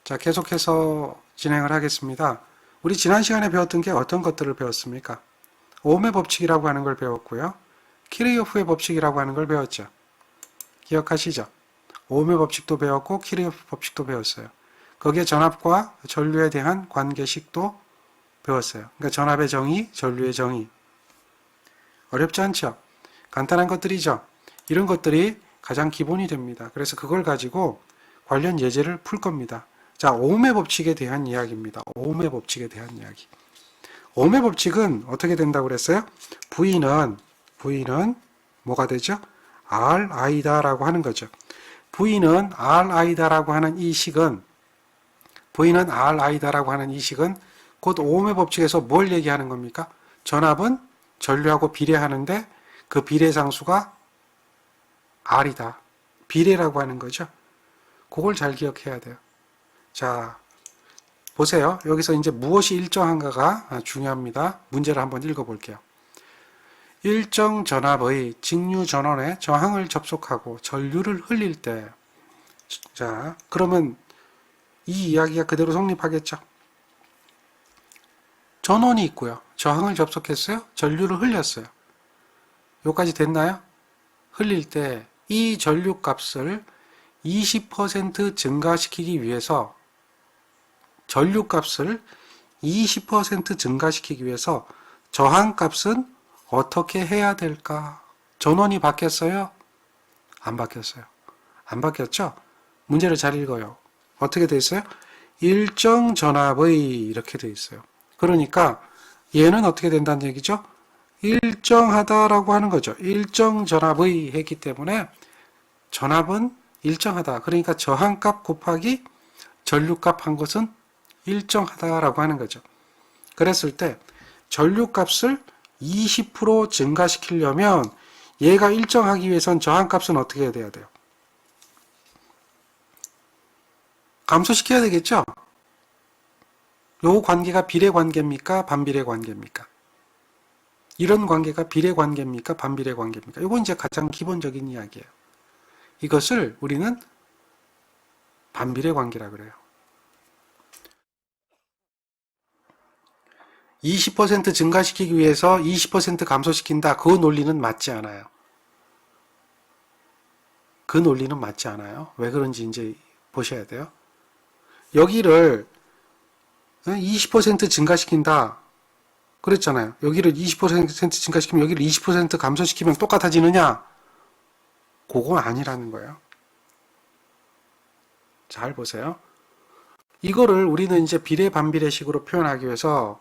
자, 계속해서 진행을 하겠습니다. 우리 지난 시간에 배웠던 게 어떤 것들을 배웠습니까? 오음의 법칙이라고 하는 걸 배웠고요. 키르요프의 법칙이라고 하는 걸 배웠죠. 기억하시죠? 오음의 법칙도 배웠고 키르요프 법칙도 배웠어요. 거기에 전압과 전류에 대한 관계식도 배웠어요. 그러니까 전압의 정의, 전류의 정의. 어렵지 않죠? 간단한 것들이죠. 이런 것들이 가장 기본이 됩니다. 그래서 그걸 가지고 관련 예제를 풀 겁니다. 자, 오음의 법칙에 대한 이야기입니다. 오음의 법칙에 대한 이야기. 오음의 법칙은 어떻게 된다고 그랬어요? V는 뭐가 되죠? RI다라고 하는 거죠. V는 RI다라고 하는 이 식은 곧 오음의 법칙에서 뭘 얘기하는 겁니까? 전압은 전류하고 비례하는데 그 비례상수가 R이다. 비례라고 하는 거죠. 그걸 잘 기억해야 돼요. 자, 보세요. 여기서 이제 무엇이 일정한가가 중요합니다. 문제를 한번 읽어볼게요. 일정 전압의 직류 전원에 저항을 접속하고 전류를 흘릴 때, 자, 그러면 이 이야기가 그대로 성립하겠죠. 전원이 있고요. 저항을 접속했어요. 전류를 흘렸어요. 여기까지 됐나요? 흘릴 때 이 전류 값을 20% 증가시키기 위해서 전류값을 20% 증가시키기 위해서 저항값은 어떻게 해야 될까? 전원이 바뀌었어요? 안 바뀌었어요. 안 바뀌었죠? 문제를 잘 읽어요. 어떻게 돼 있어요? 일정 전압의 이렇게 돼 있어요. 그러니까 얘는 어떻게 된다는 얘기죠? 일정하다라고 하는 거죠. 일정 전압의 했기 때문에 전압은 일정하다. 그러니까 저항값 곱하기 전류값 한 것은 일정하다라고 하는 거죠. 그랬을 때 전류값을 20% 증가시키려면 얘가 일정하기 위해선 저항값은 어떻게 해야 돼요? 감소시켜야 되겠죠? 요 관계가 비례 관계입니까? 반비례 관계입니까? 이런 관계가 비례 관계입니까? 반비례 관계입니까? 이건 이제 가장 기본적인 이야기예요. 이것을 우리는 반비례 관계라 그래요. 20% 증가시키기 위해서 20% 감소시킨다. 그 논리는 맞지 않아요. 그 논리는 맞지 않아요. 왜 그런지 이제 보셔야 돼요. 여기를 20% 증가시킨다. 그랬잖아요. 여기를 20% 증가시키면 여기를 20% 감소시키면 똑같아지느냐? 그건 아니라는 거예요. 잘 보세요. 이거를 우리는 이제 비례 반비례식으로 표현하기 위해서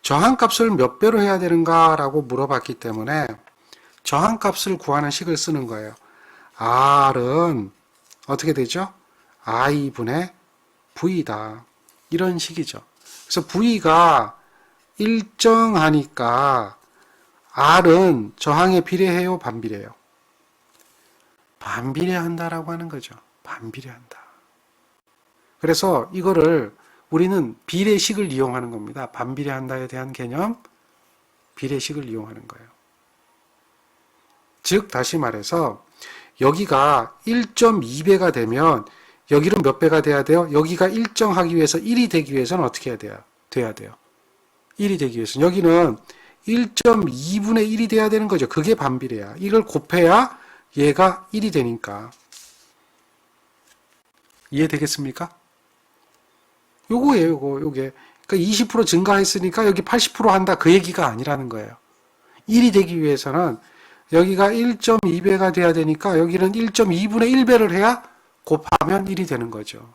저항값을 몇 배로 해야 되는가라고 물어봤기 때문에 저항값을 구하는 식을 쓰는 거예요. R은 어떻게 되죠? I분의 V다. 이런 식이죠. 그래서 V가 일정하니까 R은 저항에 비례해요? 반비례해요? 반비례한다라고 하는 거죠. 반비례한다. 그래서 이거를 우리는 비례식을 이용하는 겁니다. 반비례한다에 대한 개념, 비례식을 이용하는 거예요. 즉 다시 말해서 여기가 1.2배가 되면 여기는 몇 배가 돼야 돼요? 여기가 일정하기 위해서 1이 되기 위해서는 어떻게 해야 돼요? 돼야 돼요. 1이 되기 위해서는 여기는 1.2분의 1이 돼야 되는 거죠. 그게 반비례야. 이걸 곱해야 얘가 1이 되니까. 이해되겠습니까? 요거예요, 요게. 그러니까 20% 증가했으니까 여기 80% 한다. 그 얘기가 아니라는 거예요. 1이 되기 위해서는 여기가 1.2배가 돼야 되니까 여기는 1.2분의 1배를 해야 곱하면 1이 되는 거죠.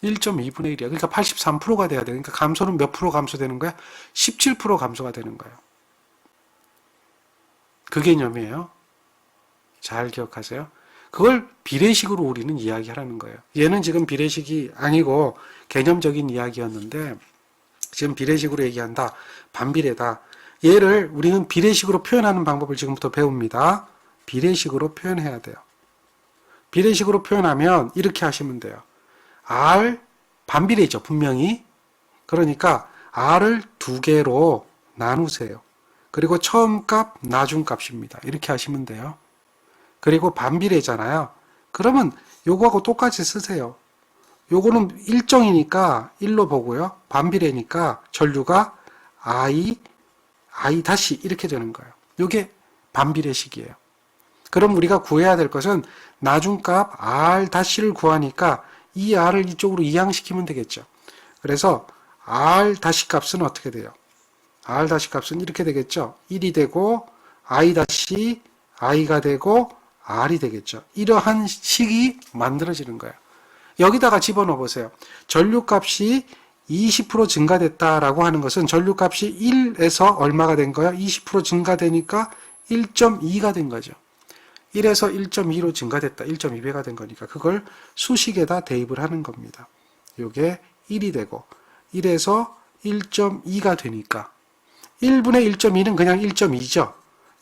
1.2분의 1이야. 그러니까 83%가 돼야 돼. 그러니까 감소는 몇 프로 감소되는 거야? 17% 감소가 되는 거예요. 그 개념이에요. 잘 기억하세요. 그걸 비례식으로 우리는 이야기하라는 거예요. 얘는 지금 비례식이 아니고 개념적인 이야기였는데 지금 비례식으로 얘기한다. 반비례다. 얘를 우리는 비례식으로 표현하는 방법을 지금부터 배웁니다. 비례식으로 표현해야 돼요. 비례식으로 표현하면 이렇게 하시면 돼요. R 반비례죠. 분명히. 그러니까 R을 두 개로 나누세요. 그리고 처음 값, 나중 값입니다. 이렇게 하시면 돼요. 그리고 반비례잖아요. 그러면 요거하고 똑같이 쓰세요. 요거는 일정이니까 1로 보고요. 반비례니까 전류가 I 다시 이렇게 되는 거예요. 요게 반비례식이에요. 그럼 우리가 구해야 될 것은 나중값 R 다시를 구하니까 이 R을 이쪽으로 이항시키면 되겠죠. 그래서 R 다시 값은 어떻게 돼요? R 다시 값은 이렇게 되겠죠. 1이 되고 I 다시 I가 되고 R이 되겠죠. 이러한 식이 만들어지는 거예요. 여기다가 집어넣어 보세요. 전류값이 20% 증가됐다라고 하는 것은 전류값이 1에서 얼마가 된 거야? 20% 증가되니까 1.2가 된 거죠. 1에서 1.2로 증가됐다. 1.2배가 된 거니까 그걸 수식에다 대입을 하는 겁니다. 이게 1이 되고 1에서 1.2가 되니까 1분의 1.2는 그냥 1.2죠.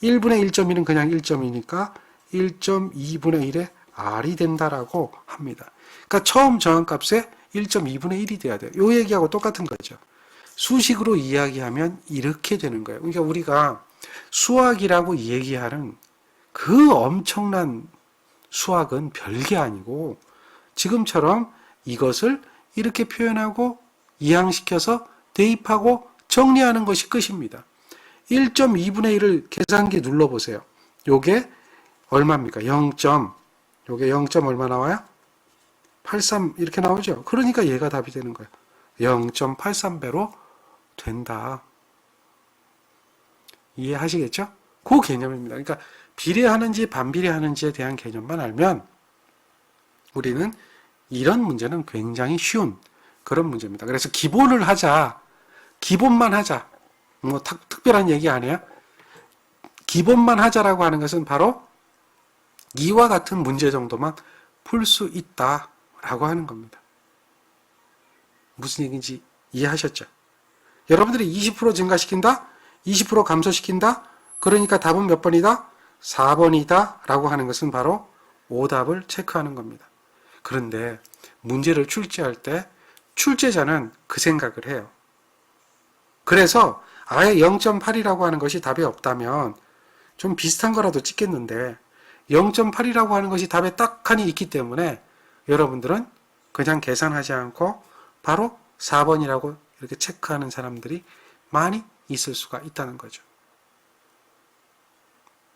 1분의 1.2는 그냥 1.2니까 1.2분의 1의 R이 된다라고 합니다. 그러니까 처음 정한값에 1.2분의 1이 돼야 돼요. 이 얘기하고 똑같은 거죠. 수식으로 이야기하면 이렇게 되는 거예요. 그러니까 우리가 수학이라고 얘기하는 그 엄청난 수학은 별게 아니고 지금처럼 이것을 이렇게 표현하고 이항시켜서 대입하고 정리하는 것이 끝입니다. 1.2분의 1을 계산기 눌러보세요. 요게 얼마입니까? 0. 요게 0. 얼마 나와요? 83 이렇게 나오죠. 그러니까 얘가 답이 되는 거예요. 0.83배로 된다. 이해하시겠죠? 그 개념입니다. 그러니까 비례하는지 반비례하는지에 대한 개념만 알면 우리는 이런 문제는 굉장히 쉬운 그런 문제입니다. 그래서 기본을 하자. 기본만 하자. 뭐 특별한 얘기 아니야? 기본만 하자라고 하는 것은 바로 이와 같은 문제 정도만 풀 수 있다라고 하는 겁니다. 무슨 얘기인지 이해하셨죠? 여러분들이 20% 증가시킨다? 20% 감소시킨다? 그러니까 답은 몇 번이다? 4번이다 라고 하는 것은 바로 오답을 체크하는 겁니다. 그런데 문제를 출제할 때 출제자는 그 생각을 해요. 그래서 아예 0.8이라고 하는 것이 답이 없다면 좀 비슷한 거라도 찍겠는데 0.8이라고 하는 것이 답에 딱하니 있기 때문에 여러분들은 그냥 계산하지 않고 바로 4번이라고 이렇게 체크하는 사람들이 많이 있을 수가 있다는 거죠.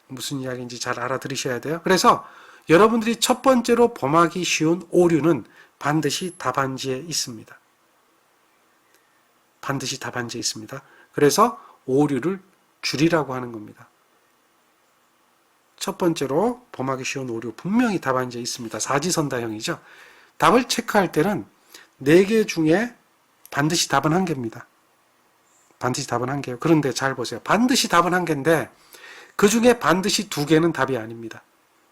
무슨 이야기인지 잘 알아들으셔야 돼요. 그래서 여러분들이 첫 번째로 범하기 쉬운 오류는 반드시 답안지에 있습니다. 반드시 답안지에 있습니다. 그래서 오류를 줄이라고 하는 겁니다. 첫 번째로 범하기 쉬운 오류 분명히 답안지에 있습니다. 사지선다형이죠. 답을 체크할 때는 4개 중에 반드시 답은 1개입니다. 반드시 답은 1개예요. 그런데 잘 보세요. 반드시 답은 1개인데 그 중에 반드시 2개는 답이 아닙니다.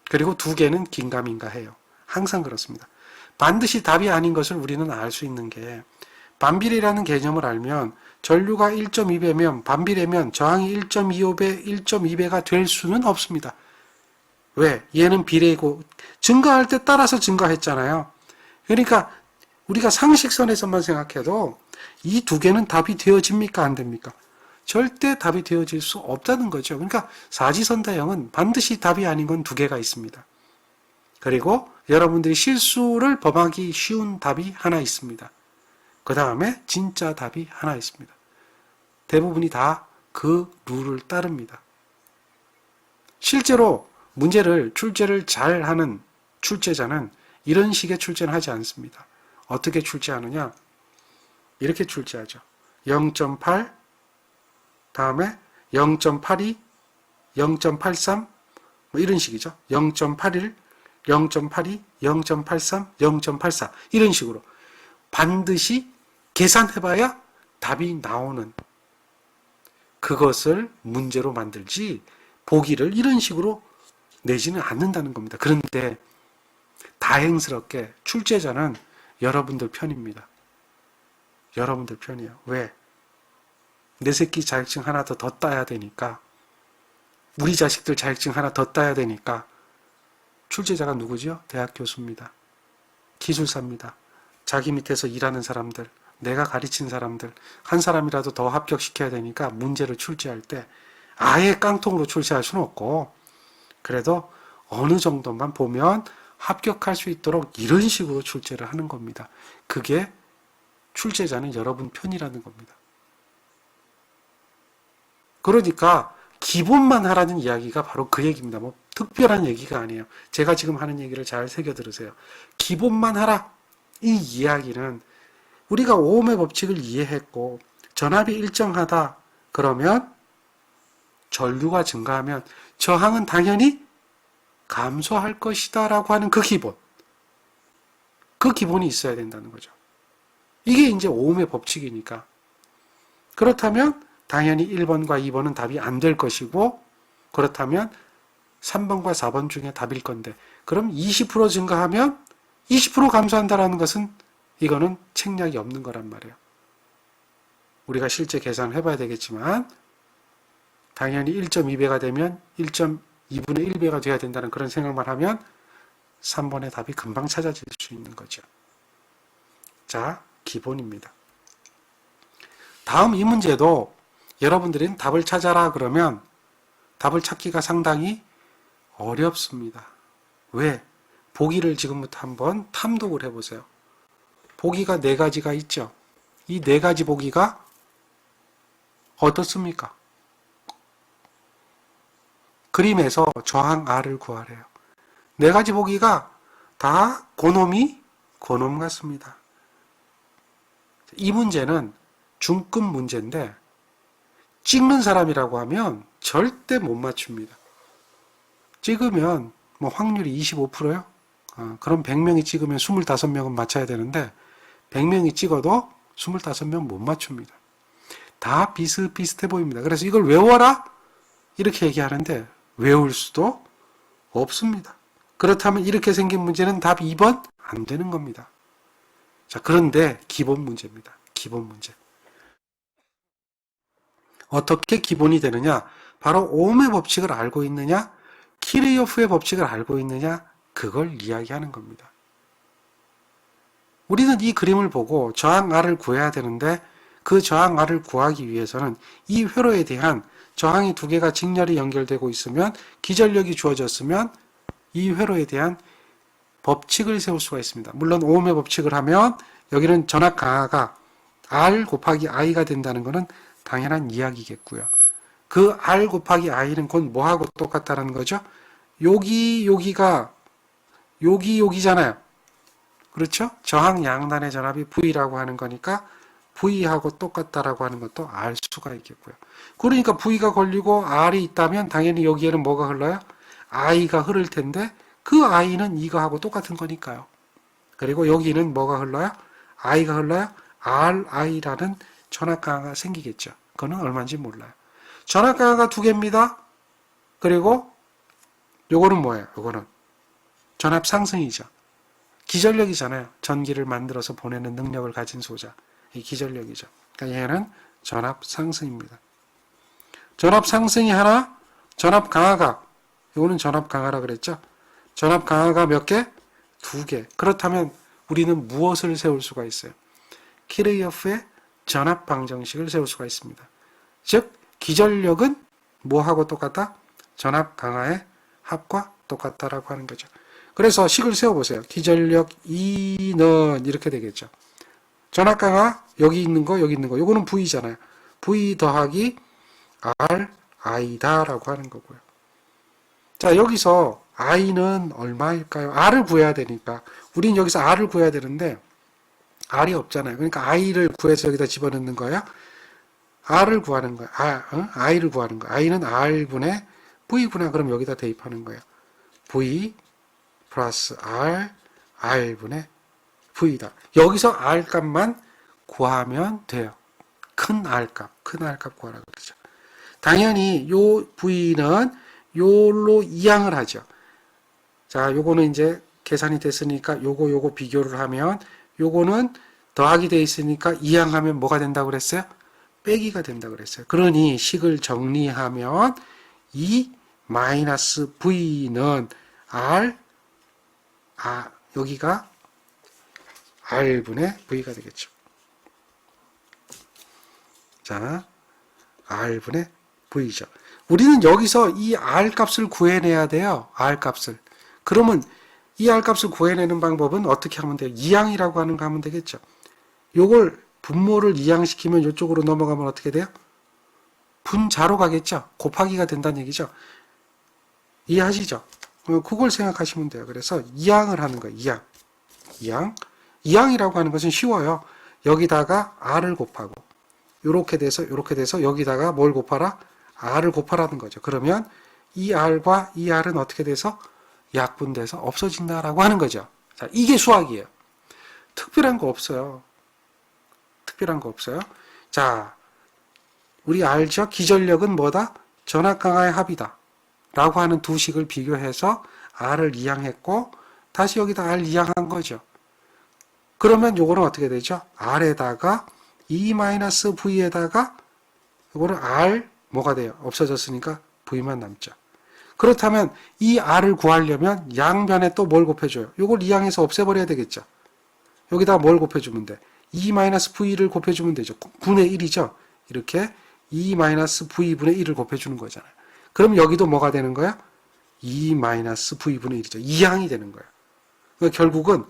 그리고 2개는 긴가민가 해요. 항상 그렇습니다. 반드시 답이 아닌 것을 우리는 알 수 있는 게 반비례라는 개념을 알면 전류가 1.2배면 반비례면 저항이 1.25배, 1.2배가 될 수는 없습니다. 왜? 얘는 비례이고 증가할 때 따라서 증가했잖아요. 그러니까 우리가 상식선에서만 생각해도 이 2개는 답이 되어집니까? 안 됩니까? 절대 답이 되어질 수 없다는 거죠. 그러니까 사지선다형은 반드시 답이 아닌 건 2개가 있습니다. 그리고 여러분들이 실수를 범하기 쉬운 답이 하나 있습니다. 그 다음에 진짜 답이 하나 있습니다. 대부분이 다 그 룰을 따릅니다. 실제로 문제를 출제를 잘하는 출제자는 이런 식의 출제는 하지 않습니다. 어떻게 출제하느냐? 이렇게 출제하죠. 0.8 다음에 0.82 0.83 뭐 이런 식이죠. 0.81 0.82 0.83 0.84 이런 식으로 반드시 계산해봐야 답이 나오는 그것을 문제로 만들지 보기를 이런 식으로 내지는 않는다는 겁니다. 그런데 다행스럽게 출제자는 여러분들 편입니다. 여러분들 편이에요. 왜? 내 새끼 자격증 하나 더 따야 되니까 우리 자식들 자격증 하나 더 따야 되니까 출제자가 누구죠? 대학 교수입니다. 기술사입니다. 자기 밑에서 일하는 사람들, 내가 가르친 사람들 한 사람이라도 더 합격시켜야 되니까 문제를 출제할 때 아예 깡통으로 출제할 수는 없고 그래도 어느 정도만 보면 합격할 수 있도록 이런 식으로 출제를 하는 겁니다. 그게 출제자는 여러분 편이라는 겁니다. 그러니까 기본만 하라는 이야기가 바로 그 얘기입니다. 뭐 특별한 얘기가 아니에요. 제가 지금 하는 얘기를 잘 새겨 들으세요. 기본만 하라. 이 이야기는 우리가 오음의 법칙을 이해했고 전압이 일정하다. 그러면 전류가 증가하면 저항은 당연히 감소할 것이다 라고 하는 그 기본. 그 기본이 있어야 된다는 거죠. 이게 이제 오음의 법칙이니까. 그렇다면 당연히 1번과 2번은 답이 안 될 것이고 그렇다면 3번과 4번 중에 답일 건데 그럼 20% 증가하면 20% 감소한다라는 것은 이거는 책략이 없는 거란 말이에요. 우리가 실제 계산을 해봐야 되겠지만 당연히 1.2배가 되면 1.2분의 1배가 돼야 된다는 그런 생각만 하면 3번의 답이 금방 찾아질 수 있는 거죠. 자, 기본입니다. 다음 이 문제도 여러분들은 답을 찾아라 그러면 답을 찾기가 상당히 어렵습니다. 왜? 보기를 지금부터 한번 탐독을 해보세요. 보기가 4가지가 있죠. 이 4가지 보기가 어떻습니까? 그림에서 저항 R을 구하래요. 4가지 보기가 다 고놈이 고놈 같습니다. 이 문제는 중급 문제인데 찍는 사람이라고 하면 절대 못 맞춥니다. 찍으면 뭐 확률이 25%요? 그럼 100명이 찍으면 25명은 맞춰야 되는데 100명이 찍어도 25명 못 맞춥니다. 다 비슷비슷해 보입니다. 그래서 이걸 외워라? 이렇게 얘기하는데 외울 수도 없습니다. 그렇다면 이렇게 생긴 문제는 답 2번 안 되는 겁니다. 자, 그런데 기본 문제입니다. 기본 문제. 어떻게 기본이 되느냐? 바로 오음의 법칙을 알고 있느냐? 키르요프의 법칙을 알고 있느냐? 그걸 이야기하는 겁니다. 우리는 이 그림을 보고 저항 R을 구해야 되는데 그 저항 R을 구하기 위해서는 이 회로에 대한 저항이 2개가 직렬이 연결되고 있으면 기전력이 주어졌으면 이 회로에 대한 법칙을 세울 수가 있습니다. 물론 오음의 법칙을 하면 여기는 전압 강하가 R 곱하기 I가 된다는 것은 당연한 이야기겠고요. 그 R 곱하기 I는 곧 뭐하고 똑같다는 거죠? 여기가 여기잖아요. 그렇죠? 저항 양단의 전압이 V라고 하는 거니까 V하고 똑같다라고 하는 것도 알 수가 있겠고요. 그러니까 V가 걸리고 R이 있다면 당연히 여기에는 뭐가 흘러요? I가 흐를 텐데 그 I는 이거하고 똑같은 거니까요. 그리고 여기는 뭐가 흘러요? I가 흘러요? RI라는 전압강화가 생기겠죠. 그거는 얼마인지 몰라요. 전압강화가 2개입니다. 그리고 요거는 뭐예요? 요거는 전압 상승이죠. 기전력이잖아요. 전기를 만들어서 보내는 능력을 가진 소자. 이 기전력이죠. 그러니까 얘는 전압 상승입니다. 전압 상승이 하나, 전압 강화가, 이거는 전압 강화라 그랬죠. 전압 강화가 몇 개? 2개. 그렇다면 우리는 무엇을 세울 수가 있어요? 키르요프의 전압 방정식을 세울 수가 있습니다. 즉 기전력은 뭐하고 똑같다? 전압 강화의 합과 똑같다라고 하는 거죠. 그래서 식을 세워보세요. 기전력 E는 이렇게 되겠죠. 전압 강화 여기 있는 거 여기 있는 거 요거는 V잖아요. V 더하기 R I다라고 하는 거고요. 자, 여기서 I는 얼마일까요? R을 구해야 되니까 우린 여기서 R을 구해야 되는데 R이 없잖아요. 그러니까 I를 구해서 여기다 집어넣는 거예요. R을 구하는 거예요. I를 구하는 거예요. I는 R분의 V구나. 그럼 여기다 대입하는 거예요. V 플러스 R, R분의 V다. 여기서 R 값만 구하면 돼요. 큰 R 값 구하라고 그러죠. 당연히 요 V는 요로 이항을 하죠. 자, 요거는 이제 계산이 됐으니까 요거 비교를 하면 요거는 더하기 돼 있으니까 이항하면 뭐가 된다고 그랬어요? 빼기가 된다고 그랬어요. 그러니 식을 정리하면 이 마이너스 V는 여기가 R분의 V가 되겠죠. 자, R분의 V죠. 우리는 여기서 이 R 값을 구해내야 돼요. R 값을. 그러면 이 R 값을 구해내는 방법은 어떻게 하면 돼요? 이항이라고 하는 거 하면 되겠죠. 요걸 분모를 이항시키면 이쪽으로 넘어가면 어떻게 돼요? 분자로 가겠죠. 곱하기가 된다는 얘기죠. 이해하시죠? 그걸 생각하시면 돼요. 그래서 이항을 하는 거예요. 이항이라고 하는 것은 쉬워요. 여기다가 R을 곱하고 이렇게 돼서 여기다가 뭘 곱하라? R을 곱하라는 거죠. 그러면 이 R과 이 R은 어떻게 돼서 약분돼서 없어진다라고 하는 거죠. 자, 이게 수학이에요. 특별한 거 없어요. 자, 우리 알죠? 기전력은 뭐다? 전압강하의 합이다. 라고 하는 두 식을 비교해서 R을 이항했고 다시 여기다 R 이항한 거죠. 그러면 요거는 어떻게 되죠? R에다가 E-V에다가 요거는 R 뭐가 돼요? 없어졌으니까 V만 남죠. 그렇다면 이 R을 구하려면 양변에 또 뭘 곱해줘요? 요걸 이항해서 없애버려야 되겠죠. 여기다 뭘 곱해주면 돼? E-V를 곱해주면 되죠. 9분의 1이죠. 이렇게 E-V분의 1을 곱해주는 거잖아요. 그럼 여기도 뭐가 되는 거야? E-V분의 1이죠. 이항이 되는 거예요. 그러니까 결국은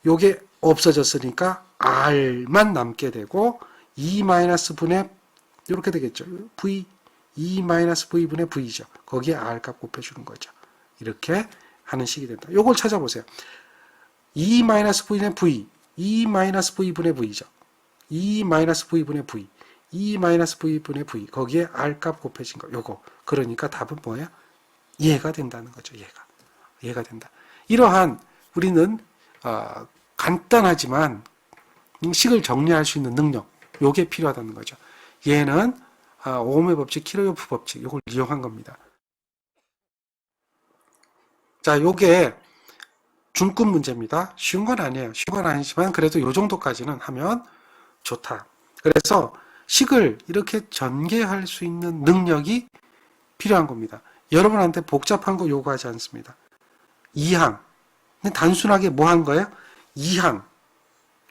요게 없어졌으니까 R만 남게 되고 E-분의 이렇게 되겠죠. V, E-V분의 V죠. 거기에 R 값 곱해주는 거죠. 이렇게 하는 식이 된다. 요걸 찾아보세요. E-V분의 V, E-V분의 V죠. E-V분의 V, E-V분의 V. 거기에 R 값 곱해진 거. 요거. 그러니까 답은 뭐야? 이해가 된다는 거죠. 이해가 된다. 이러한 우리는 간단하지만 식을 정리할 수 있는 능력. 요게 필요하다는 거죠. 얘는 오음의 법칙, 키르요프 법칙. 요걸 이용한 겁니다. 자, 요게 중급 문제입니다. 쉬운 건 아니에요. 쉬운 건 아니지만 그래도 요 정도까지는 하면 좋다. 그래서 식을 이렇게 전개할 수 있는 능력이 필요한 겁니다. 여러분한테 복잡한 거 요구하지 않습니다. 이항. 단순하게 뭐 한 거예요? 이항.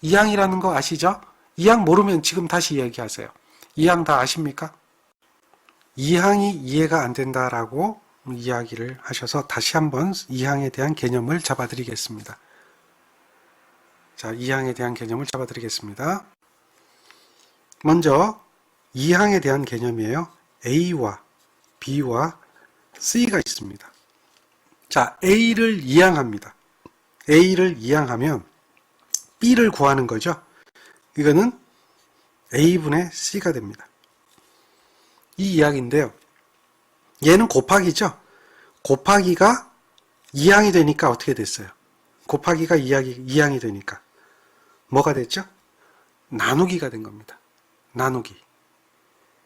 이항이라는 거 아시죠? 이항 모르면 지금 다시 얘기하세요. 이항 다 아십니까? 이항이 이해가 안 된다라고 이야기를 하셔서 다시 한번 이항에 대한 개념을 잡아드리겠습니다. 자, 이항에 대한 개념을 잡아드리겠습니다. 먼저 이항에 대한 개념이에요. A와 B와 C가 있습니다. 자, A를 이항합니다. A를 이항하면 B를 구하는 거죠. 이거는 A분의 C가 됩니다. 이 이야기인데요. 얘는 곱하기죠. 곱하기가 이항이 되니까 어떻게 됐어요? 곱하기가 이항이 되니까 뭐가 됐죠? 나누기가 된 겁니다. 나누기.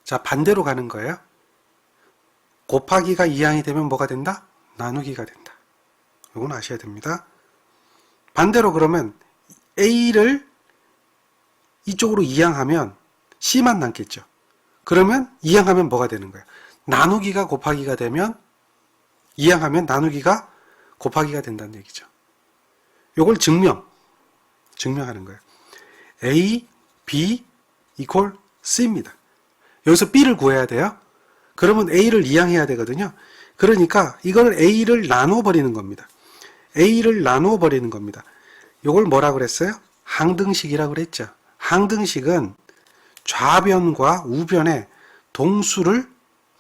자, 반대로 가는 거예요. 곱하기가 이항이 되면 뭐가 된다? 나누기가 된다. 이건 아셔야 됩니다. 반대로 그러면 A를 이쪽으로 이항하면 C만 남겠죠. 그러면 이항하면 뭐가 되는 거예요? 나누기가 곱하기가 되면 이항하면 나누기가 곱하기가 된다는 얘기죠. 이걸 증명하는 거예요. A, B 이퀄 C입니다. 여기서 B를 구해야 돼요. 그러면 A를 이항해야 되거든요. 그러니까 이걸 A를 나누어 버리는 겁니다. A를 나누어 버리는 겁니다. 이걸 뭐라 그랬어요? 항등식이라고 그랬죠. 항등식은 좌변과 우변의 동수를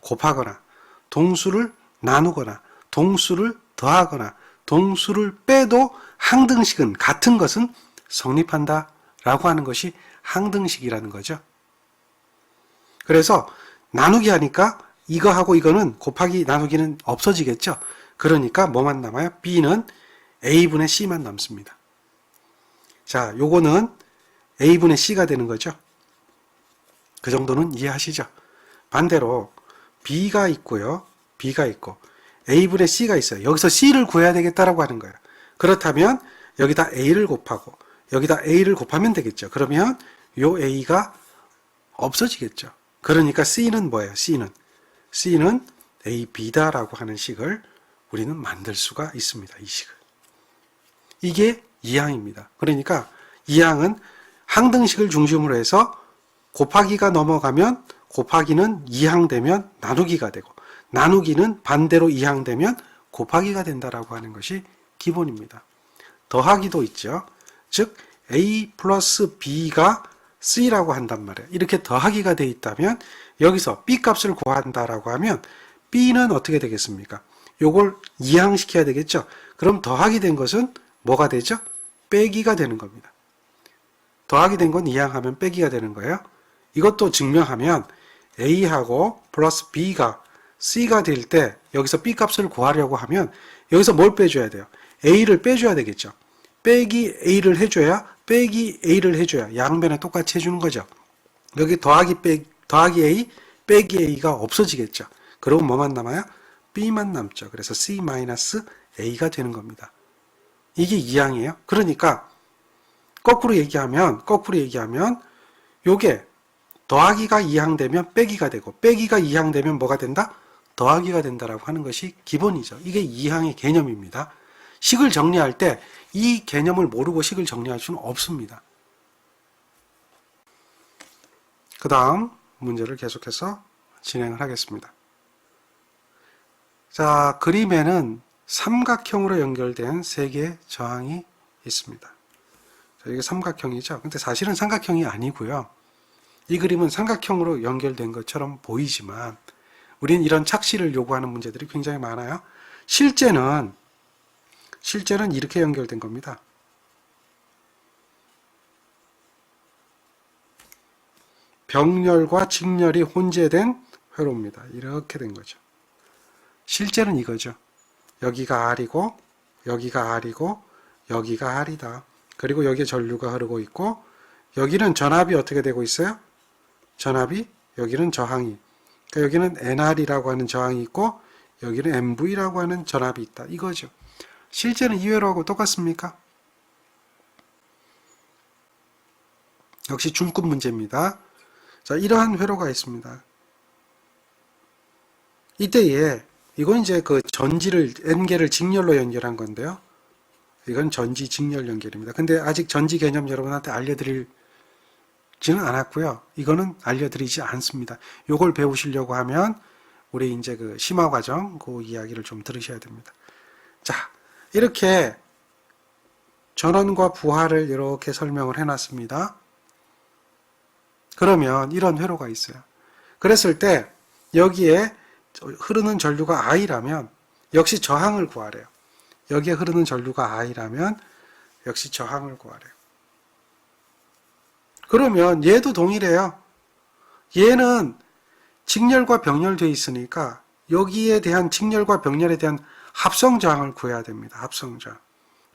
곱하거나 동수를 나누거나 동수를 더하거나 동수를 빼도 항등식은 같은 것은 성립한다 라고 하는 것이 항등식이라는 거죠. 그래서 나누기 하니까 이거하고 이거는 곱하기 나누기는 없어지겠죠. 그러니까 뭐만 남아요? B는 A분의 C만 남습니다. 자, 요거는 A분의 C가 되는 거죠. 그 정도는 이해하시죠? 반대로 B가 있고요. B가 있고 A분의 C가 있어요. 여기서 C를 구해야 되겠다라고 하는 거예요. 그렇다면 여기다 A를 곱하고 여기다 A를 곱하면 되겠죠. 그러면 요 A가 없어지겠죠. 그러니까 C는 뭐예요? C는 AB다라고 하는 식을 우리는 만들 수가 있습니다. 이 식을. 이게 이항입니다. 그러니까 이항은 항등식을 중심으로 해서 곱하기가 넘어가면 곱하기는 이항되면 나누기가 되고 나누기는 반대로 이항되면 곱하기가 된다라고 하는 것이 기본입니다. 더하기도 있죠. 즉 A 플러스 B가 C라고 한단 말이에요. 이렇게 더하기가 되어 있다면 여기서 B 값을 구한다라고 하면 B는 어떻게 되겠습니까? 요걸 이항시켜야 되겠죠. 그럼 더하기 된 것은 뭐가 되죠? 빼기가 되는 겁니다. 더하기 된 건 이항하면 빼기가 되는 거예요. 이것도 증명하면 A하고 플러스 B가 C가 될 때 여기서 B 값을 구하려고 하면 여기서 뭘 빼줘야 돼요? A를 빼줘야 되겠죠. 빼기 A를 해줘야 빼기 A를 해줘야 양변에 똑같이 해주는 거죠. 여기 더하기 A 빼기 A가 없어지겠죠. 그러면 뭐만 남아요? B만 남죠. 그래서 C-A가 되는 겁니다. 이게 이항이에요. 그러니까 거꾸로 얘기하면 요게 더하기가 이항되면 빼기가 되고 빼기가 이항되면 뭐가 된다? 더하기가 된다라고 하는 것이 기본이죠. 이게 이항의 개념입니다. 식을 정리할 때 이 개념을 모르고 식을 정리할 수는 없습니다. 그 다음 문제를 계속해서 진행을 하겠습니다. 자, 그림에는 삼각형으로 연결된 세 개의 저항이 있습니다. 자, 이게 삼각형이죠. 근데 사실은 삼각형이 아니고요. 이 그림은 삼각형으로 연결된 것처럼 보이지만 우리는 이런 착시를 요구하는 문제들이 굉장히 많아요. 실제는 이렇게 연결된 겁니다. 병렬과 직렬이 혼재된 회로입니다. 이렇게 된 거죠. 실제는 이거죠. 여기가 R이고 여기가 R이고 여기가 R이다. 그리고 여기에 전류가 흐르고 있고 여기는 전압이 어떻게 되고 있어요? 전압이 여기는 저항이 그러니까 여기는 NR이라고 하는 저항이 있고 여기는 MV라고 하는 전압이 있다. 이거죠. 실제는 이 회로하고 똑같습니까? 역시 중급 문제입니다. 자, 이러한 회로가 있습니다. 이때에 이건 이제 그 전지를 N개를 직렬로 연결한 건데요. 이건 전지 직렬 연결입니다. 근데 아직 전지 개념 여러분한테 알려드리지는 않았고요. 이거는 알려드리지 않습니다. 요걸 배우시려고 하면 우리 이제 그 심화 과정 그 이야기를 좀 들으셔야 됩니다. 자, 이렇게 전원과 부하를 이렇게 설명을 해놨습니다. 그러면 이런 회로가 있어요. 그랬을 때 여기에 흐르는 전류가 I라면 역시 저항을 구하래요. 여기에 흐르는 전류가 I라면 역시 저항을 구하래요. 그러면 얘도 동일해요. 얘는 직렬과 병렬되어 있으니까 여기에 대한 직렬과 병렬에 대한 합성저항을 구해야 됩니다. 합성저항.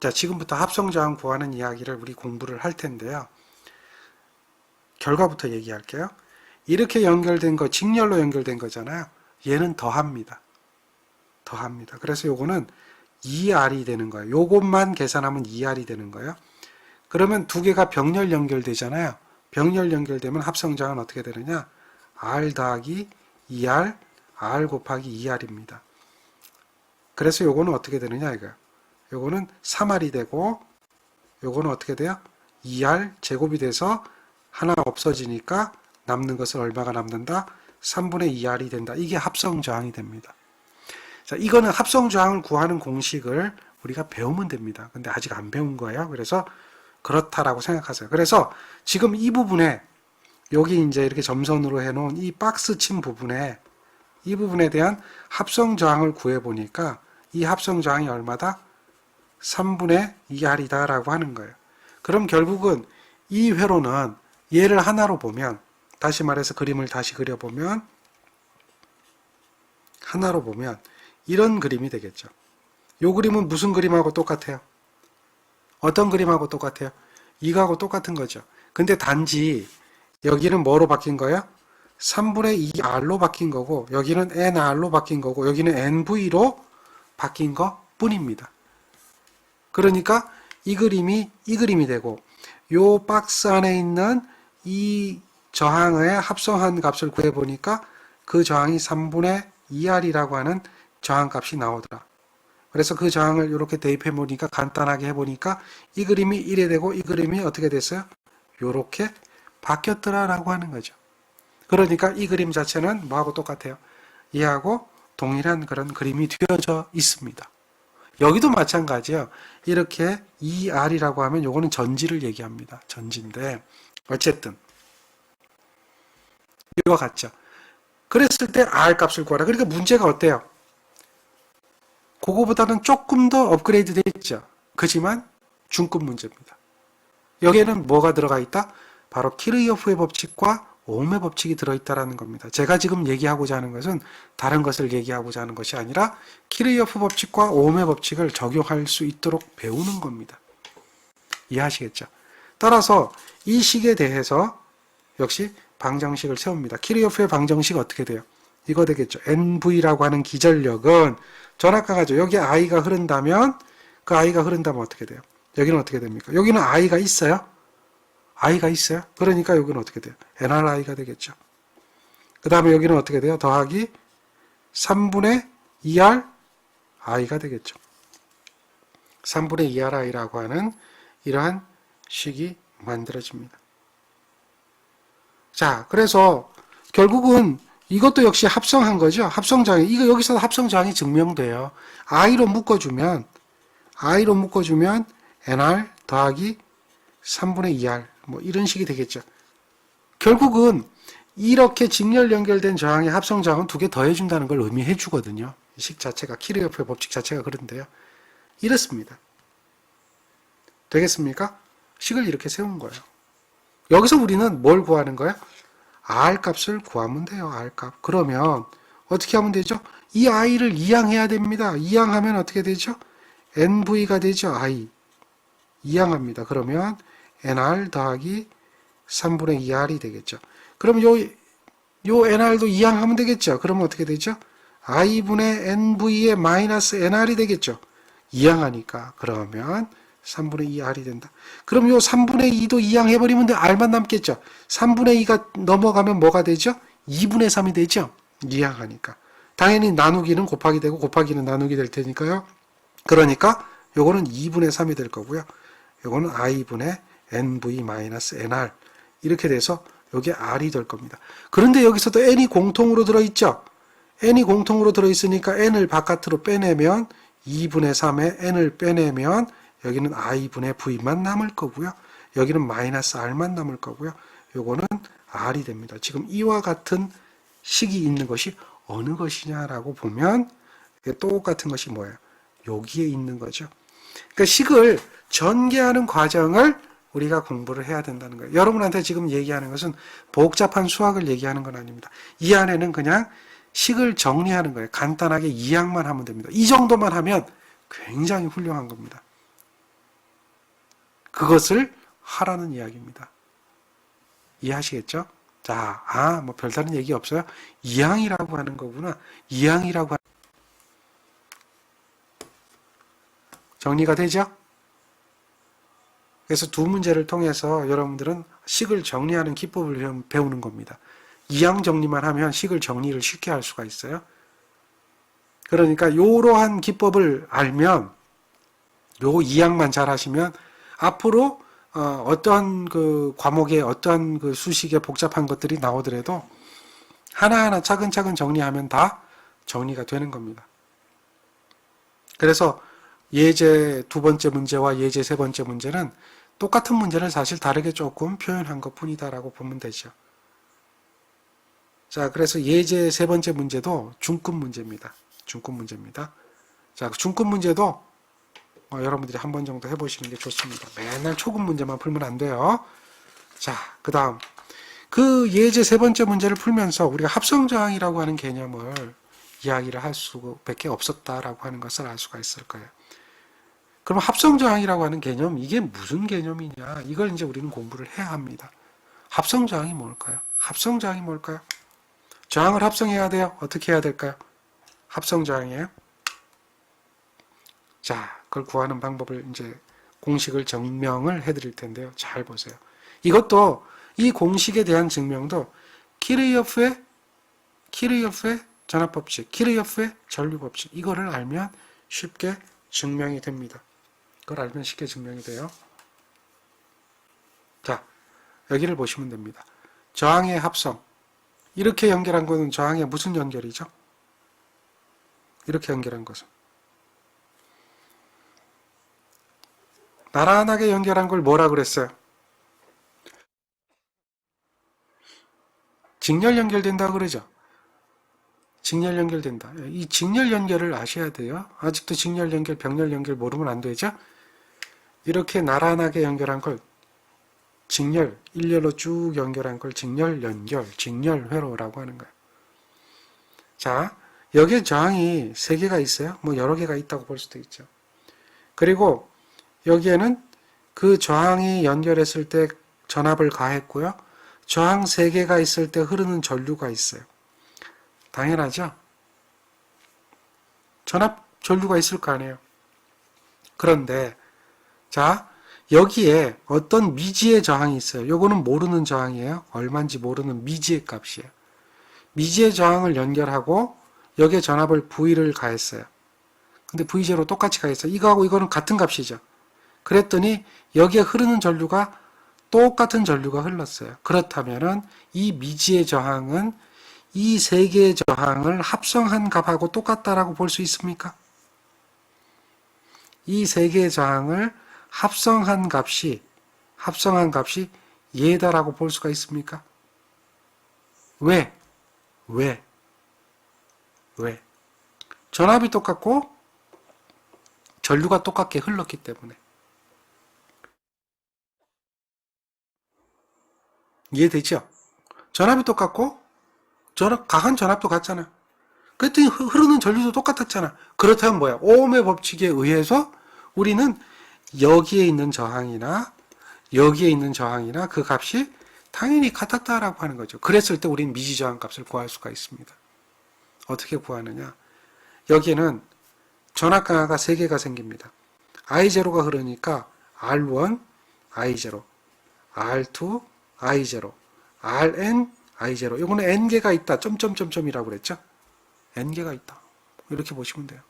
자, 지금부터 합성저항 구하는 이야기를 우리 공부를 할 텐데요. 결과부터 얘기할게요. 이렇게 연결된 거, 직렬로 연결된 거잖아요. 얘는 더합니다. 더합니다. 그래서 요거는 2R이 되는 거예요. 요것만 계산하면 2R이 되는 거예요. 그러면 두 개가 병렬 연결되잖아요. 병렬 연결되면 합성저항은 어떻게 되느냐? R 더하기 2R, R 곱하기 2R입니다. 그래서 요거는 어떻게 되느냐 이거예요. 요거는 3R이 되고 요거는 어떻게 돼요? 2R 제곱이 돼서 하나 없어지니까 남는 것은 얼마가 남는다? 3분의 2R이 된다. 이게 합성저항이 됩니다. 자, 이거는 합성저항을 구하는 공식을 우리가 배우면 됩니다. 근데 아직 안 배운 거예요. 그래서 그렇다라고 생각하세요. 그래서 지금 이 부분에 여기 이제 이렇게 점선으로 해놓은 이 박스 친 부분에 이 부분에 대한 합성저항을 구해보니까 이 합성저항이 얼마다? 3분의 2R이다 라고 하는 거예요. 그럼 결국은 이 회로는 얘를 하나로 보면 다시 말해서 그림을 다시 그려보면 하나로 보면 이런 그림이 되겠죠. 이 그림은 무슨 그림하고 똑같아요? 어떤 그림하고 똑같아요? 이거하고 똑같은 거죠. 근데 단지 여기는 뭐로 바뀐 거예요? 3분의 2R로 바뀐 거고 여기는 NR로 바뀐 거고 여기는 NV로 바뀐 것 뿐입니다. 그러니까 이 그림이 되고 요 박스 안에 있는 이 저항의 합성한 값을 구해보니까 그 저항이 3분의 2R이라고 하는 저항값이 나오더라. 그래서 그 저항을 이렇게 대입해 보니까 간단하게 해보니까 이 그림이 1이 되고 이 그림이 어떻게 됐어요? 이렇게 바뀌었더라라고 하는 거죠. 그러니까 이 그림 자체는 뭐하고 똑같아요? 얘하고 동일한 그런 그림이 되어져 있습니다. 여기도 마찬가지예요. 이렇게 ER이라고 하면 요거는 전지를 얘기합니다. 전지인데 어쨌든 이와 같죠. 그랬을 때 R 값을 구하라. 그러니까 문제가 어때요? 그거보다는 조금 더 업그레이드 돼 있죠. 그지만 중급 문제입니다. 여기에는 뭐가 들어가 있다? 바로 키르이어프의 법칙과 오음의 법칙이 들어있다는 겁니다. 제가 지금 얘기하고자 하는 것은 다른 것을 얘기하고자 하는 것이 아니라 키르이어프 법칙과 오음의 법칙을 적용할 수 있도록 배우는 겁니다. 이해하시겠죠? 따라서 이 식에 대해서 역시 방정식을 세웁니다. 키르이어프의 방정식 어떻게 돼요? 이거 되겠죠. NV라고 하는 기전력은 전압과 가죠. 여기 I가 흐른다면 그 I가 흐른다면 어떻게 돼요? 여기는 어떻게 됩니까? 여기는 I가 있어요? I가 있어요? 그러니까 여기는 어떻게 돼요? NRI가 되겠죠. 그 다음에 여기는 어떻게 돼요? 더하기 3분의 2R I가 되겠죠. 3분의 2R I라고 하는 이러한 식이 만들어집니다. 자, 그래서 결국은 이것도 역시 합성한 거죠. 합성장애. 이거 여기서 합성장애 증명돼요. I로 묶어주면 NR 더하기 3분의 2R 뭐 이런 식이 되겠죠. 결국은 이렇게 직렬 연결된 저항의 합성저항은 두 개 더해준다는 걸 의미해 주거든요. 식 자체가 키르이어프의 법칙 자체가 그런데요. 이렇습니다. 되겠습니까? 식을 이렇게 세운 거예요. 여기서 우리는 뭘 구하는 거야? R 값을 구하면 돼요. R 값. 그러면 어떻게 하면 되죠? 이 I를 이항해야 됩니다. 이항하면 어떻게 되죠? NV가 되죠. I. 이항합니다. 그러면 NR 더하기 3분의 2R이 되겠죠. 그럼 요 NR도 이항하면 되겠죠. 그러면 어떻게 되죠? I분의 NV의 마이너스 NR이 되겠죠. 이항하니까. 그러면 3분의 2R이 된다. 그럼 요 3분의 2도 이항해버리면 R만 남겠죠. 3분의 2가 넘어가면 뭐가 되죠? 2분의 3이 되죠. 이항하니까. 당연히 나누기는 곱하기 되고 곱하기는 나누기 될 테니까요. 그러니까 요거는 2분의 3이 될 거고요. 요거는 I분의 NV-NR 이렇게 돼서 요게 R이 될 겁니다. 그런데 여기서도 N이 공통으로 들어있죠. N이 공통으로 들어있으니까 N을 바깥으로 빼내면 2분의 3에 N을 빼내면 여기는 I분의 V만 남을 거고요. 여기는 마이너스 R만 남을 거고요. 요거는 R이 됩니다. 지금 이와 같은 식이 있는 것이 어느 것이냐라고 보면 똑같은 것이 뭐예요? 여기에 있는 거죠. 그러니까 식을 전개하는 과정을 우리가 공부를 해야 된다는 거예요. 여러분한테 지금 얘기하는 것은 복잡한 수학을 얘기하는 건 아닙니다. 이 안에는 그냥 식을 정리하는 거예요. 간단하게 이항만 하면 됩니다. 이 정도만 하면 굉장히 훌륭한 겁니다. 그것을 하라는 이야기입니다. 이해하시겠죠? 자, 뭐 별다른 얘기 없어요? 이항이라고 하는 거구나. 이항이라고 정리가 되죠? 그래서 두 문제를 통해서 여러분들은 식을 정리하는 기법을 배우는 겁니다. 이항 정리만 하면 식을 정리를 쉽게 할 수가 있어요. 그러니까 이러한 기법을 알면 요 이항만 잘 하시면 앞으로 어떠한 그 과목에 어떠한 그 수식에 복잡한 것들이 나오더라도 하나하나 차근차근 정리하면 다 정리가 되는 겁니다. 그래서 예제 두 번째 문제와 예제 세 번째 문제는 똑같은 문제를 사실 다르게 조금 표현한 것 뿐이다라고 보면 되죠. 자, 그래서 예제 세 번째 문제도 중급 문제입니다. 중급 문제입니다. 자, 중급 문제도 여러분들이 한 번 정도 해보시는 게 좋습니다. 맨날 초급 문제만 풀면 안 돼요. 자, 그 다음 그 예제 세 번째 문제를 풀면서 우리가 합성저항이라고 하는 개념을 이야기를 할 수밖에 없었다라고 하는 것을 알 수가 있을 거예요. 그럼 합성저항이라고 하는 개념, 이게 무슨 개념이냐? 이걸 이제 우리는 공부를 해야 합니다. 합성저항이 뭘까요? 합성저항이 뭘까요? 저항을 합성해야 돼요? 어떻게 해야 될까요? 합성저항이에요. 자, 그걸 구하는 방법을 이제 공식을 증명을 해드릴 텐데요. 잘 보세요. 이것도 이 공식에 대한 증명도 키르이어프의 전압법칙, 키르이어프의 전류법칙 이거를 알면 쉽게 증명이 됩니다. 그걸 알면 쉽게 증명이 돼요. 자, 여기를 보시면 됩니다. 저항의 합성. 이렇게 연결한 것은 저항의 무슨 연결이죠? 이렇게 연결한 것은 나란하게 연결한 걸 뭐라 그랬어요? 직렬 연결된다 그러죠. 직렬 연결된다. 이 직렬 연결을 아셔야 돼요. 아직도 직렬 연결, 병렬 연결 모르면 안 되죠. 이렇게 나란하게 연결한 걸 직렬, 일렬로 쭉 연결한 걸 직렬 연결, 직렬 회로라고 하는 거예요. 자, 여기에 저항이 3개가 있어요. 뭐 여러 개가 있다고 볼 수도 있죠. 그리고 여기에는 그 저항이 연결했을 때 전압을 가했고요. 저항 3개가 있을 때 흐르는 전류가 있어요. 당연하죠? 전압 전류가 있을 거 아니에요. 그런데 자, 여기에 어떤 미지의 저항이 있어요. 요거는 모르는 저항이에요. 얼마인지 모르는 미지의 값이에요. 미지의 저항을 연결하고 여기에 전압을 V를 가했어요. 근데 V0 똑같이 가했어요. 이거하고 이거는 같은 값이죠. 그랬더니 여기에 흐르는 전류가 똑같은 전류가 흘렀어요. 그렇다면은 이 미지의 저항은 이 3개의 저항을 합성한 값하고 똑같다라고 볼 수 있습니까? 이 3개의 저항을 합성한 값이 얘다라고 볼 수가 있습니까? 왜? 전압이 똑같고 전류가 똑같게 흘렀기 때문에. 이해되죠? 전압이 똑같고 가한 전압도 같잖아. 그랬더니 흐르는 전류도 똑같았잖아. 그렇다면 뭐야? 오음의 법칙에 의해서 우리는 여기에 있는 저항이나 여기에 있는 저항이나 그 값이 당연히 같았다라고 하는 거죠. 그랬을 때 우리는 미지 저항 값을 구할 수가 있습니다. 어떻게 구하느냐? 여기에는 전압 강화가 3개가 생깁니다. I0가 흐르니까 R1, I0, R2, I0, Rn, I0. 이거는 N개가 있다. 점점점점이라고 그랬죠? N개가 있다. 이렇게 보시면 돼요.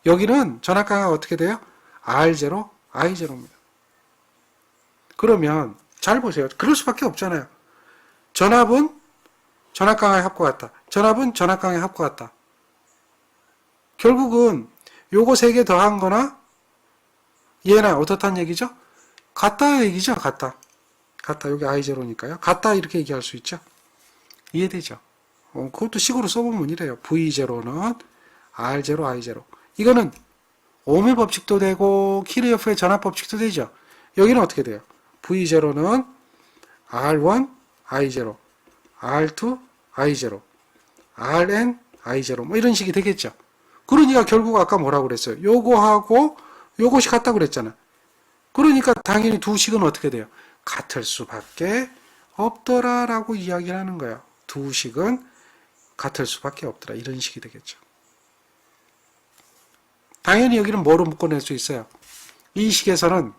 여기는 전압 강화가 어떻게 돼요? R0, I0입니다. 그러면 잘 보세요. 그럴 수밖에 없잖아요. 전압은 전압 강화의 합과 같다. 전압은 전압 강화의 합과 같다. 결국은 요거 3개 더한 거나 얘나 어떻다는 얘기죠? 같다 얘기죠. 같다. 여기 I0니까요. 같다 이렇게 얘기할 수 있죠. 이해되죠? 그것도 식으로 써보면 이래요. V0는 R0, I0. 이거는 오음의 법칙도 되고 키르요프의 전압 법칙도 되죠. 여기는 어떻게 돼요? V0는 R1, I0, R2, I0, Rn, I0 뭐 이런 식이 되겠죠. 그러니까 결국 아까 뭐라고 그랬어요? 요거하고 요것이 같다고 그랬잖아. 그러니까 당연히 두 식은 어떻게 돼요? 같을 수밖에 없더라라고 이야기를 하는 거예요. 두 식은 같을 수밖에 없더라. 이런 식이 되겠죠. 당연히 여기는 뭐로 묶어낼 수 있어요? 이 식에서는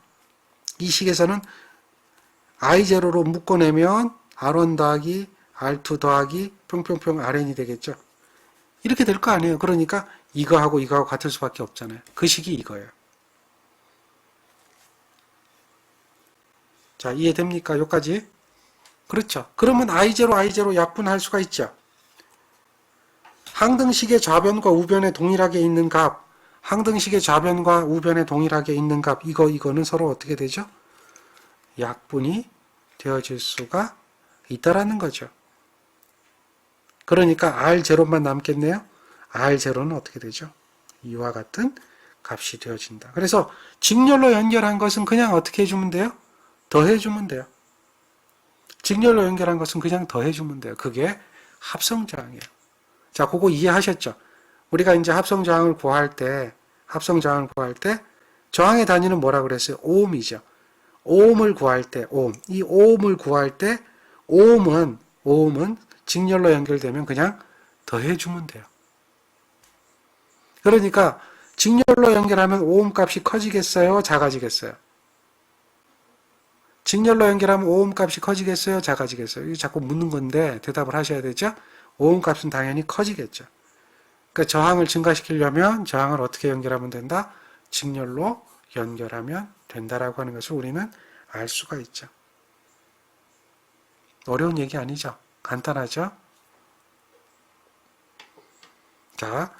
I0로 묶어내면 R1 더하기 R2 더하기 평평평 Rn이 되겠죠. 이렇게 될 거 아니에요. 그러니까 이거하고 이거하고 같을 수밖에 없잖아요. 그 식이 이거예요. 자, 이해됩니까? 여기까지? 그렇죠. 그러면 I0 약분할 수가 있죠. 항등식의 좌변과 우변에 동일하게 있는 값, 항등식의 좌변과 우변에 동일하게 있는 값, 이거는 서로 어떻게 되죠? 약분이 되어질 수가 있다라는 거죠. 그러니까 R0만 남겠네요. R0는 어떻게 되죠? 이와 같은 값이 되어진다. 그래서 직렬로 연결한 것은 그냥 어떻게 해주면 돼요? 더해주면 돼요. 직렬로 연결한 것은 그냥 더해주면 돼요. 그게 합성저항이에요. 자, 그거 이해하셨죠? 우리가 이제 합성저항을 구할 때 저항의 단위는 뭐라 그랬어요? 오음이죠. 오음을 구할 때, 이 오음을 구할 때, 오음은 직렬로 연결되면 그냥 더해주면 돼요. 그러니까 직렬로 연결하면 오음 값이 커지겠어요? 작아지겠어요? 직렬로 연결하면 오음 값이 커지겠어요? 작아지겠어요? 이거 자꾸 묻는 건데 대답을 하셔야 되죠? 오음 값은 당연히 커지겠죠. 그러니까 저항을 증가시키려면 저항을 어떻게 연결하면 된다? 직렬로 연결하면 된다라고 하는 것을 우리는 알 수가 있죠. 어려운 얘기 아니죠? 간단하죠? 자,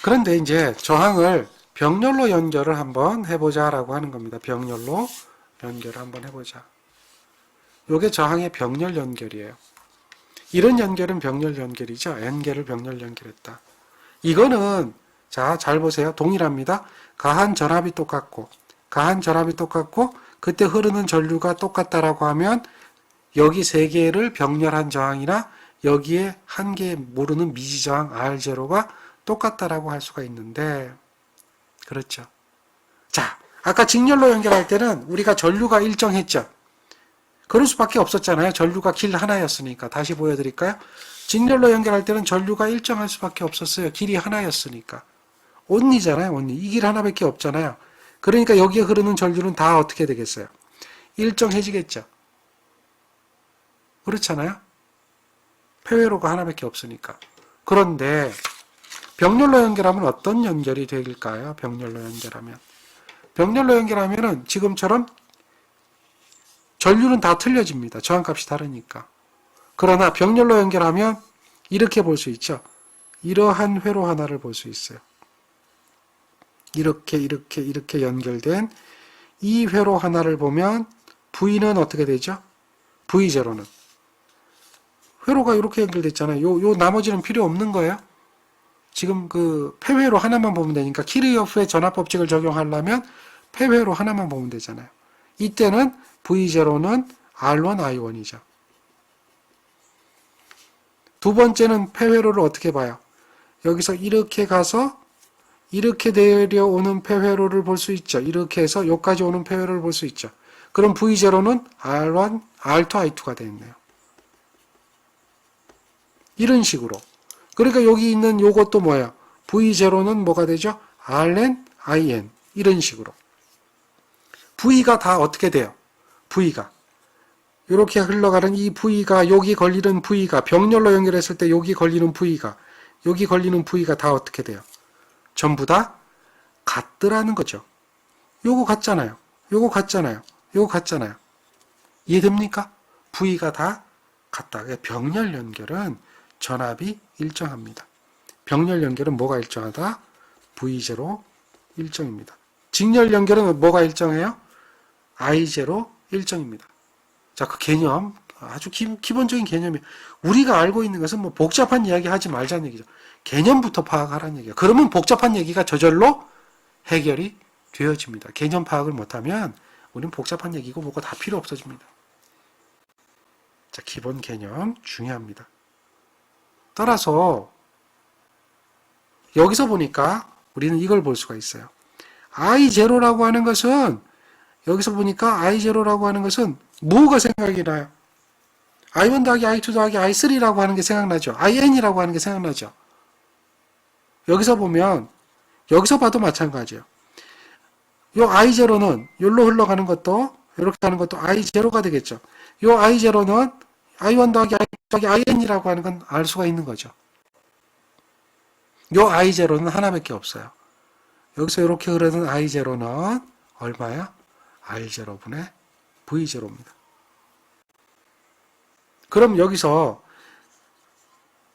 그런데 이제 저항을 병렬로 연결을 한번 해보자 라고 하는 겁니다. 병렬로 연결을 한번 해보자. 요게 저항의 병렬 연결이에요. 이런 연결은 병렬 연결이죠. N개를 병렬 연결했다. 이거는 자, 잘 보세요. 동일합니다. 가한 전압이 똑같고 그때 흐르는 전류가 똑같다라고 하면 여기 세 개를 병렬한 저항이나 여기에 한 개 모르는 미지 저항 R0가 똑같다라고 할 수가 있는데 그렇죠. 자, 아까 직렬로 연결할 때는 우리가 전류가 일정했죠. 그럴 수밖에 없었잖아요. 전류가 길 하나였으니까. 다시 보여드릴까요? 직렬로 연결할 때는 전류가 일정할 수밖에 없었어요. 길이 하나였으니까. 온리잖아요. 온리. 이 길 하나밖에 없잖아요. 그러니까 여기에 흐르는 전류는 다 어떻게 되겠어요? 일정해지겠죠. 그렇잖아요. 폐회로가 하나밖에 없으니까. 그런데 병렬로 연결하면 어떤 연결이 될까요? 병렬로 연결하면. 병렬로 연결하면은 지금처럼 전류는 다 틀려집니다. 저항값이 다르니까. 그러나 병렬로 연결하면 이렇게 볼 수 있죠. 이러한 회로 하나를 볼 수 있어요. 이렇게 연결된 이 회로 하나를 보면 V는 어떻게 되죠? V0는. 회로가 이렇게 연결됐잖아요. 요 나머지는 필요 없는 거예요. 지금 그 폐회로 하나만 보면 되니까 키르호프의 전압법칙을 적용하려면 폐회로 하나만 보면 되잖아요. 이때는 V0는 R1, I1이죠. 두 번째는 폐회로를 어떻게 봐요? 여기서 이렇게 가서 이렇게 내려오는 폐회로를 볼 수 있죠. 이렇게 해서 여기까지 오는 폐회로를 볼 수 있죠. 그럼 V0는 R1, R2, I2가 되겠네요. 이런 식으로. 그러니까 여기 있는 요것도 뭐예요? V0는 뭐가 되죠? Rn, In. 이런 식으로. V가 다 어떻게 돼요? V가. 이렇게 흘러가는 이 V가, 여기 걸리는 V가, 병렬로 연결했을 때 여기 걸리는 V가, 여기 걸리는 V가 다 어떻게 돼요? 전부 다 같더라는 거죠. 요거 같잖아요. 요거 같잖아요. 요거 같잖아요. 이해됩니까? V가 다 같다. 병렬 연결은 전압이 일정합니다. 병렬 연결은 뭐가 일정하다? V0 일정입니다. 직렬 연결은 뭐가 일정해요? I0 일정입니다. 자, 그 개념 아주 기본적인 개념이에요. 우리가 알고 있는 것은 뭐 복잡한 이야기 하지 말자는 얘기죠. 개념부터 파악하라는 얘기예요. 그러면 복잡한 얘기가 저절로 해결이 되어집니다. 개념 파악을 못하면 우리는 복잡한 얘기고 뭐고 다 필요 없어집니다. 자, 기본 개념 중요합니다. 따라서 여기서 보니까 우리는 이걸 볼 수가 있어요. I0라고 하는 것은 여기서 보니까 I0라고 하는 것은 뭐가 생각이 나요? I1 더하기 I2 더하기 I3라고 하는 게 생각나죠. IN이라고 하는 게 생각나죠. 여기서 보면 여기서 봐도 마찬가지예요. 요 I0는 여기로 흘러가는 것도 이렇게 하는 것도 I0가 되겠죠. 요 I0는 I1 더하기 I2 더하기 IN이라고 하는 건 알 수가 있는 거죠. 요 I0는 하나밖에 없어요. 여기서 이렇게 흐르는 I0는 얼마야? R0분의 V0입니다. 그럼 여기서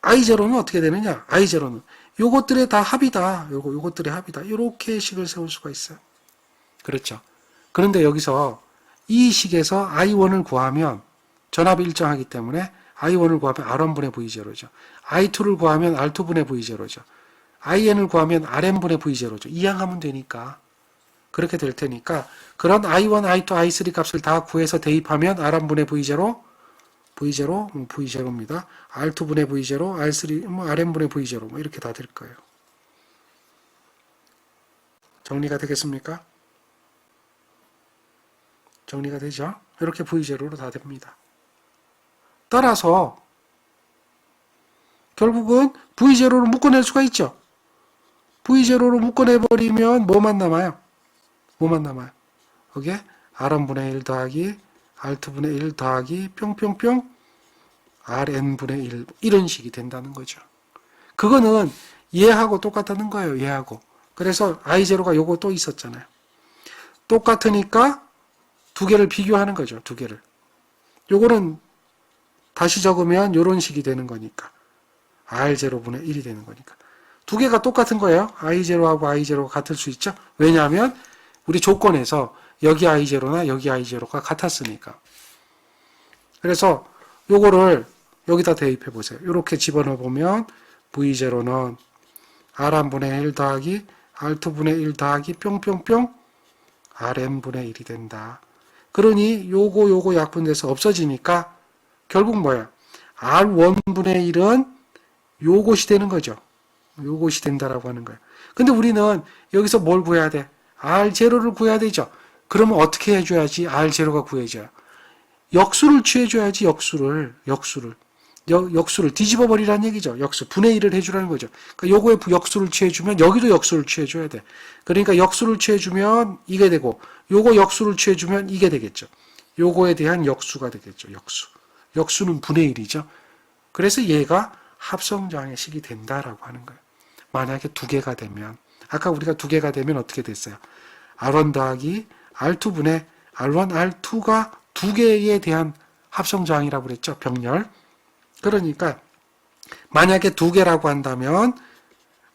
I0는 어떻게 되느냐? I0는 요것들의 다 합이다. 요것들의 합이다. 이렇게 식을 세울 수가 있어요. 그렇죠. 그런데 여기서 이 식에서 I1을 구하면 전압이 일정하기 때문에 I1을 구하면 R1분의 V0죠. I2를 구하면 R2분의 V0죠. IN을 구하면 RN분의 V0죠. 이항하면 되니까. 그렇게 될 테니까 그런 I1, I2, I3 값을 다 구해서 대입하면 R1분의 V0, V0입니다. R2분의 V0, R3, RN분의 V0 이렇게 다 될 거예요. 정리가 되겠습니까? 정리가 되죠? 이렇게 V0로 다 됩니다. 따라서 결국은 V0로 묶어낼 수가 있죠. V0로 묶어내버리면 뭐만 남아요? 뭐만 남아요? 거기에 R1분의 1 더하기 R2분의 1 더하기 뿅뿅뿅 RN분의 1 이런 식이 된다는 거죠. 그거는 얘하고 똑같다는 거예요. 얘하고. 그래서 I0가 요거 또 있었잖아요. 똑같으니까 두 개를 비교하는 거죠. 두 개를. 요거는 다시 적으면 요런 식이 되는 거니까 R0분의 1이 되는 거니까. 두 개가 똑같은 거예요. I0하고 I0가 같을 수 있죠. 왜냐하면 우리 조건에서 여기 I0나 여기 I0가 같았으니까. 그래서 요거를 여기다 대입해 보세요. 이렇게 집어넣어 보면 V0는 R1분의 1 더하기 R2분의 1 더하기 뿅뿅뿅 Rn분의 1이 된다. 그러니 요거 약분돼서 없어지니까 결국 뭐야? R1분의 1은 요것이 되는 거죠. 요것이 된다라고 하는 거예요. 근데 우리는 여기서 뭘 구해야 돼? R0를 구해야 되죠. 그러면 어떻게 해줘야지 R0가 구해져요? 역수를 취해줘야지, 역수를 뒤집어 버리라는 얘기죠. 역수 분의 1을 해주라는 거죠. 그러니까 요거에 역수를 취해주면 여기도 역수를 취해줘야 돼. 그러니까 역수를 취해주면 이게 되고 요거 역수를 취해주면 이게 되겠죠. 요거에 대한 역수가 되겠죠. 역수는 분의 1이죠. 그래서 얘가 합성장애식이 된다라고 하는 거예요. 만약에 두 개가 되면 아까 우리가 두 개가 되면 어떻게 됐어요? R1 더하기 R2분의 R1, R2가 두 개에 대한 합성장애라고 그랬죠. 병렬. 그러니까 만약에 두 개라고 한다면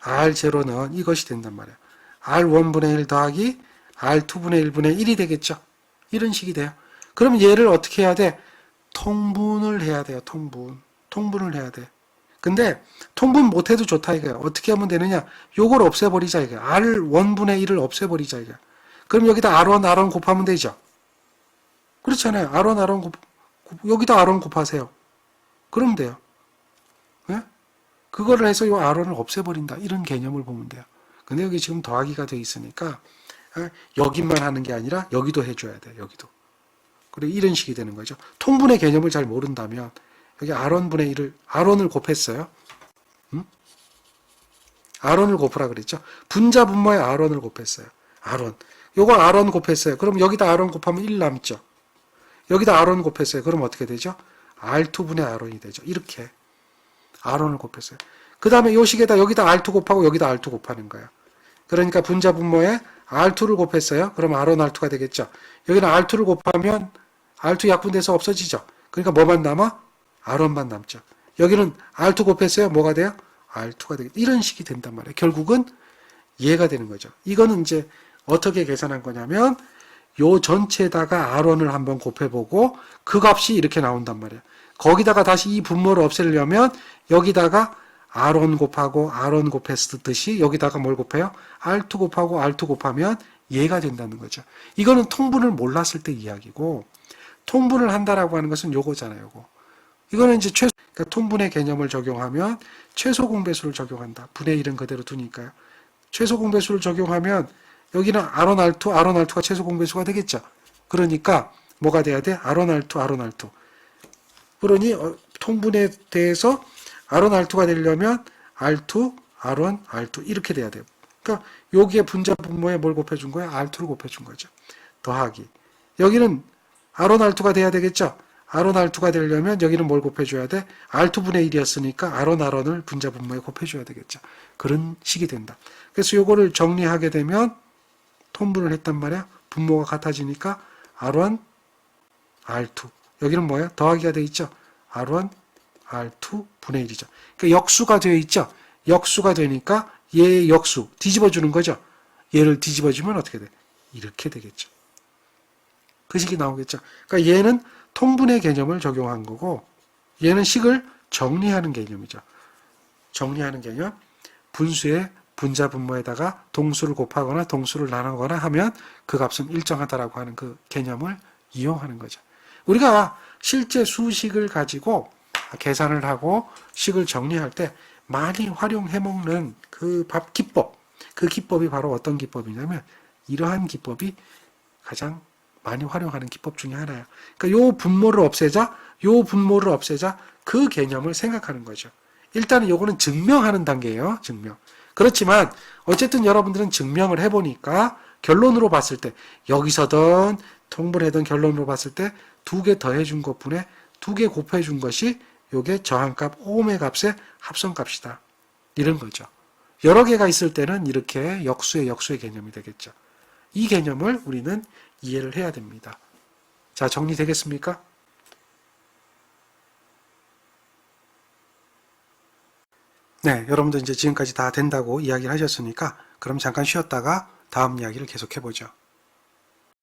R0는 이것이 된단 말이에요. R1분의 1 더하기 R2분의 1분의 1이 되겠죠. 이런 식이 돼요. 그럼 얘를 어떻게 해야 돼? 통분을 해야 돼요. 통분을 해야 돼. 근데 통분 못해도 좋다 이거야. 어떻게 하면 되느냐? 요걸 없애버리자 이거야. R1분의 1을 없애버리자 이거야. 그럼 여기다 R1 곱하면 되죠. 그렇잖아요. R1 여기다 R1 곱하세요. 그러면 돼요. 네? 그거를 해서 이 R1을 없애버린다. 이런 개념을 보면 돼요. 근데 여기 지금 더하기가 돼 있으니까 여기만 하는 게 아니라 여기도 해줘야 돼. 여기도. 그리고 이런 식이 되는 거죠. 통분의 개념을 잘 모른다면 여기 R1분의 1을 R1을 곱했어요. R1을 곱으라 그랬죠. 분자 분모에 R1을 곱했어요. R1. 요거 R1 곱했어요. 그럼 여기다 R1 곱하면 1 남죠. 여기다 R1 곱했어요. 그럼 어떻게 되죠? R2분의 R1이 되죠. 이렇게 R1을 곱했어요. 그 다음에 요 식에다 여기다 R2 곱하고 여기다 R2 곱하는 거예요. 그러니까 분자 분모에 R2를 곱했어요. 그럼 R1, R2가 되겠죠. 여기는 R2를 곱하면 R2 약분돼서 없어지죠. 그러니까 뭐만 남아? R1만 남죠. 여기는 R2 곱했어요. 뭐가 돼요? R2가 되겠죠. 이런 식이 된단 말이에요. 결국은 얘가 되는 거죠. 이거는 이제 어떻게 계산한 거냐면 요 전체에다가 R1을 한번 곱해보고 그 값이 이렇게 나온단 말이에요. 거기다가 다시 이 분모를 없애려면 여기다가 R1 곱하고 R1 곱했듯이 여기다가 뭘 곱해요? R2 곱하고 R2 곱하면 얘가 된다는 거죠. 이거는 통분을 몰랐을 때 이야기고 통분을 한다라고 하는 것은 요거잖아요. 요거. 이거는 이제 그러니까 통분의 개념을 적용하면 최소 공배수를 적용한다. 분의 1은 그대로 두니까요. 최소 공배수를 적용하면 여기는 R1, R2가 최소 공배수가 되겠죠. 그러니까 뭐가 돼야 돼? R1, R2. 그러니 통분에 대해서 R1, R2가 되려면 R2, R1 이렇게 돼야 돼요. 그러니까 여기에 분자 분모에 뭘 곱해준 거야? R2를 곱해준 거죠. 더하기. 여기는 R1, R2가 돼야 되겠죠. R1, R2가 되려면 여기는 뭘 곱해줘야 돼? R2분의 1이었으니까 R1을 분자 분모에 곱해줘야 되겠죠. 그런 식이 된다. 그래서 요거를 정리하게 되면 통분을 했단 말이야. 분모가 같아지니까 R1, R2. 여기는 뭐야? 더하기가 돼 있죠. R1, R2 분의 1이죠. 그러니까 역수가 되어 있죠. 역수가 되니까 얘의 역수 뒤집어주는 거죠. 얘를 뒤집어주면 어떻게 돼? 이렇게 되겠죠. 그 식이 나오겠죠. 그러니까 얘는 통분의 개념을 적용한 거고 얘는 식을 정리하는 개념이죠. 정리하는 개념. 분수의 분자 분모에다가 동수를 곱하거나 동수를 나누거나 하면 그 값은 일정하다라고 하는 그 개념을 이용하는 거죠. 우리가 실제 수식을 가지고 계산을 하고 식을 정리할 때 많이 활용해 먹는 그 기법, 그 기법이 바로 어떤 기법이냐면 이러한 기법이 가장 많이 활용하는 기법 중에 하나예요. 그러니까 요 분모를 없애자 그 개념을 생각하는 거죠. 일단은 요거는 증명하는 단계예요. 증명. 그렇지만 어쨌든 여러분들은 증명을 해보니까 결론으로 봤을 때 여기서든 통분하던 결론으로 봤을 때 두 개 더해준 것분에 두 개 곱해준 것이 요게 저항값 오음의 값의 합성값이다. 이런 거죠. 여러 개가 있을 때는 이렇게 역수의 개념이 되겠죠. 이 개념을 우리는 이해를 해야 됩니다. 자, 정리되겠습니까? 네, 여러분도 이제 지금까지 다 된다고 이야기를 하셨으니까 그럼 잠깐 쉬었다가 다음 이야기를 계속해 보죠.